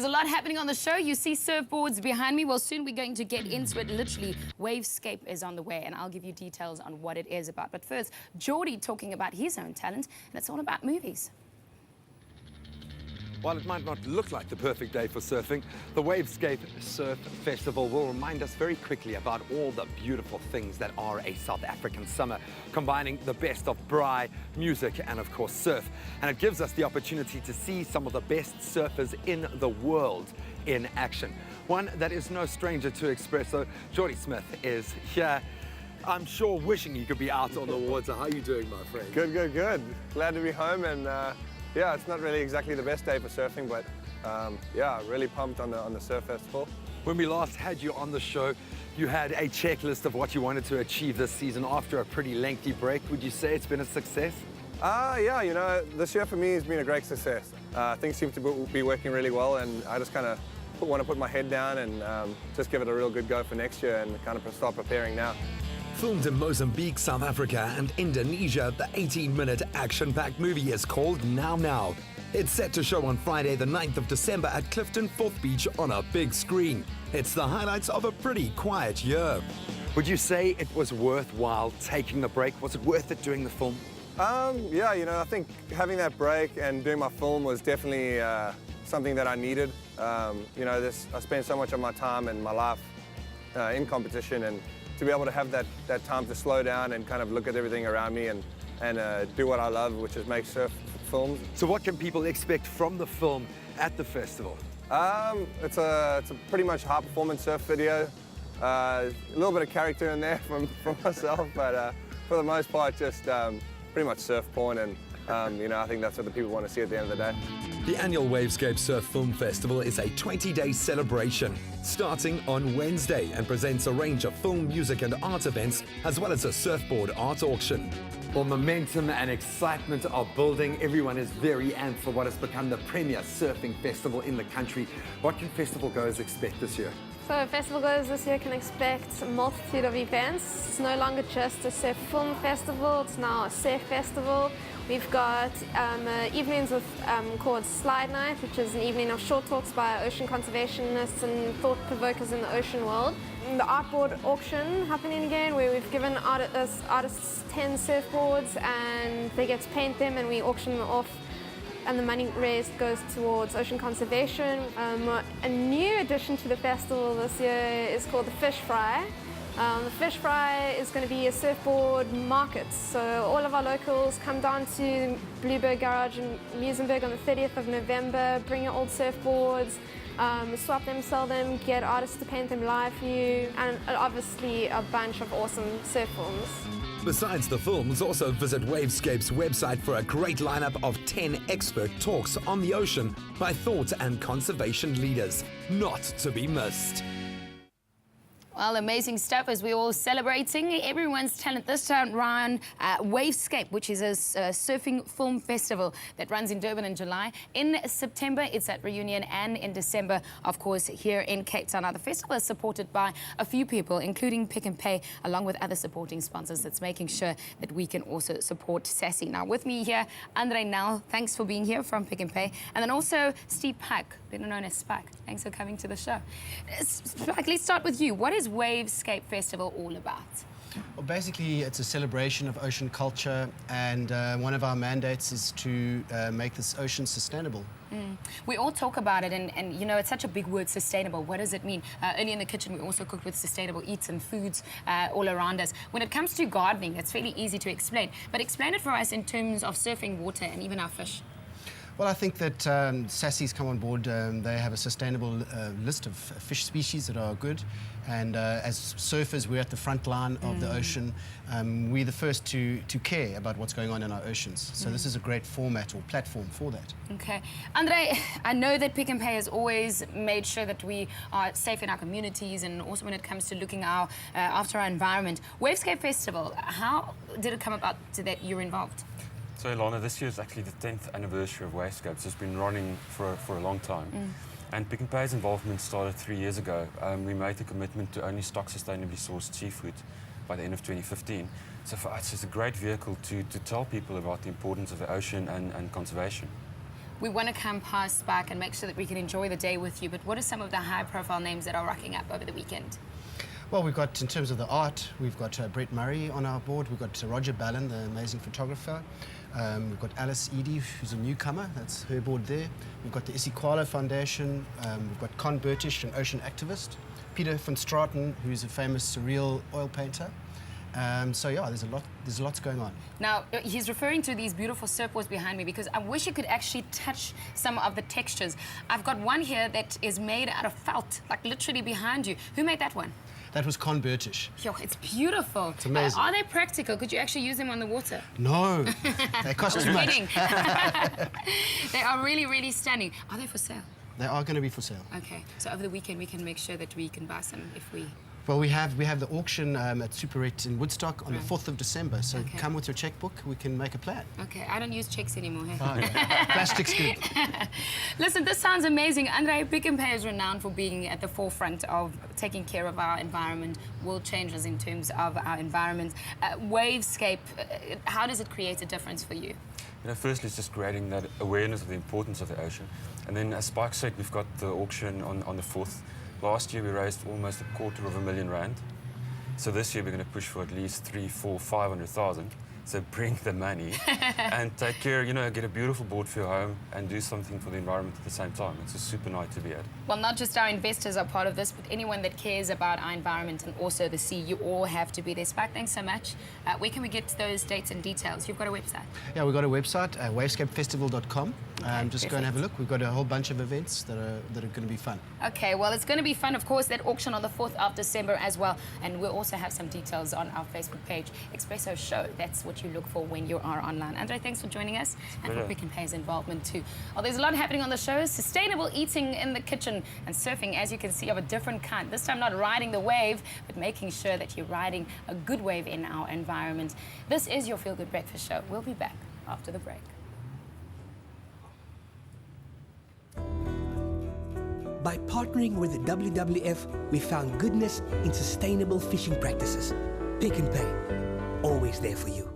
a lot happening on the show. You see surfboards behind me. Well, soon we're going to get into it. Literally, Wavescape is on the way, and I'll give you details on what it is about. But first, Geordie talking about his own talent, and it's all about movies. While it might not look like the perfect day for surfing, the Wavescape Surf Festival will remind us very quickly about all the beautiful things that are a South African summer, combining the best of braai, music, and of course surf. And it gives us the opportunity to see some of the best surfers in the world in action. One that is no stranger to Espresso, Geordie Smith, is here. I'm sure wishing he could be out on the water. How are you doing, my friend? Good, good, good. Glad to be home, and yeah, it's not really exactly the best day for surfing, but yeah, really pumped on the surf festival. When we last had you on the show, you had a checklist of what you wanted to achieve this season after a pretty lengthy break. Would you say it's been a success? Yeah, you know, this year for me has been a great success. Things seem to be working really well, and I just kind of want to put my head down and just give it a real good go for next year and kind of start preparing now. Filmed in Mozambique, South Africa and Indonesia, the 18-minute action-packed movie is called Now Now. It's set to show on Friday the 9th of December at Clifton Fourth Beach on a big screen. It's the highlights of a pretty quiet year. Would you say it was worthwhile taking the break? Was it worth it doing the film? Yeah, you know, I think having that break and doing my film was definitely something that I needed. You know, I spent so much of my time and my life in competition, and to be able to have that time to slow down and kind of look at everything around me and do what I love, which is make surf films. So what can people expect from the film at the festival? It's a pretty much high performance surf video. A little bit of character in there from myself, but for the most part just pretty much surf porn, and you know, I think that's what the people want to see at the end of the day. The annual Wavescape Surf Film Festival is a 20-day celebration starting on Wednesday and presents a range of film, music and art events as well as a surfboard art auction. Well, momentum and excitement are building. Everyone is very amped for what has become the premier surfing festival in the country. What can festival goers expect this year? So festival goers this year can expect a multitude of events. It's no longer just a surf film festival, it's now a surf festival. We've got evenings with, called Slide Night, which is an evening of short talks by ocean conservationists and thought provokers in the ocean world. The artboard auction happening again, where we've given artists 10 surfboards and they get to paint them and we auction them off, and the money raised goes towards ocean conservation. A new addition to the festival this year is called the Fish Fry. The Fish Fry is going to be a surfboard market, so all of our locals come down to Bluebird Garage in Muizenberg on the 30th of November, bring your old surfboards, swap them, sell them, get artists to paint them live for you, and obviously a bunch of awesome surf films. Besides the films, also visit Wavescape's website for a great lineup of 10 expert talks on the ocean by thought and conservation leaders. Not to be missed. Well, amazing stuff as we're all celebrating everyone's talent this time round. Wavescape, which is a surfing film festival that runs in Durban in July. In September, it's at Reunion, and in December, of course, here in Cape Town. Now, the festival is supported by a few people, including Pick n Pay, along with other supporting sponsors. That's making sure that we can also support Sassy. Now, with me here, Andre Nel, thanks for being here from Pick n Pay. And then also Steve Pack, better known as Spike. Thanks for coming to the show. Spike, let's start with you. What is Wavescape Festival all about? Well, basically, it's a celebration of ocean culture, and one of our mandates is to make this ocean sustainable. We all talk about it, and you know, it's such a big word, sustainable. What does it mean? Early in the kitchen, we also cook with sustainable eats and foods all around us. When it comes to gardening, it's fairly easy to explain, but explain it for us in terms of surfing, water, and even our fish. Well, I think that Sassy's come on board. They have a sustainable list of fish species that are good. And as surfers, we're at the front line of the ocean. We're the first to care about what's going on in our oceans. So this is a great format or platform for that. Okay. Andre, I know that Pick n Pay has always made sure that we are safe in our communities, and also when it comes to looking after our environment. Wavescape Festival, how did it come about that you're involved? So, Lana, this year is actually the 10th anniversary of Wavescape. So it's been running for a long time. And Pick n Pay's involvement started 3 years ago. We made a commitment to only stock sustainably sourced seafood by the end of 2015. So for us, it's a great vehicle to tell people about the importance of the ocean and conservation. We want to come past Spark and make sure that we can enjoy the day with you, but what are some of the high-profile names that are rocking up over the weekend? Well, we've got, in terms of the art, we've got Brett Murray on our board. We've got Roger Ballon, the amazing photographer. We've got Alice Edie, who's a newcomer. That's her board there. We've got the Isikwala Foundation. We've got Con Burtish, an ocean activist. Peter van Straten, who's a famous surreal oil painter. So yeah, there's lots going on. Now, he's referring to these beautiful surfboards behind me because I wish you could actually touch some of the textures. I've got one here that is made out of felt, like literally behind you. Who made that one? That was Con Burtish. Yo, it's beautiful. It's amazing. Are they practical? Could you actually use them on the water? No, they cost too much. Kidding. They are really, really stunning. Are they for sale? They are going to be for sale. Okay, so over the weekend we can make sure that we can buy some if we... Well, we have the auction at Superette in Woodstock on the 4th of December, so Okay. come with your checkbook, we can make a plan. Okay, I don't use checks anymore. Hey? Fine. Plastic's good. Listen, this sounds amazing. Andre, Pick n Pay is renowned for being at the forefront of taking care of our environment, world changes in terms of our environment. Wavescape, how does it create a difference for you? You know, firstly, it's just creating that awareness of the importance of the ocean. And then, as Spike said, we've got the auction on the 4th. Last year, we raised almost R250,000. So this year, we're going to push for at least 300,000, 400,000, 500,000. So bring the money and take care, you know, get a beautiful board for your home and do something for the environment at the same time. It's a super night to be at. Well, not just our investors are part of this, but anyone that cares about our environment and also the sea, you all have to be there. Spike, thanks so much. Where can we get those dates and details? You've got a website. Yeah, we've got a website, wavescapefestival.com. Just go and have a look. We've got a whole bunch of events that are going to be fun. Okay, well, it's going to be fun. Of course, that auction on the 4th of December as well. And we'll also have some details on our Facebook page, Expresso Show. That's what you look for when you are online. Andre, thanks for joining us and for Pick n Pay's involvement too. Well, there's a lot happening on the show. Sustainable eating in the kitchen and surfing, as you can see, of a different kind. This time not riding the wave, but making sure that you're riding a good wave in our environment. This is your Feel Good Breakfast Show. We'll be back after the break. By partnering with the WWF, we found goodness in sustainable fishing practices. Pick n Pay, always there for you.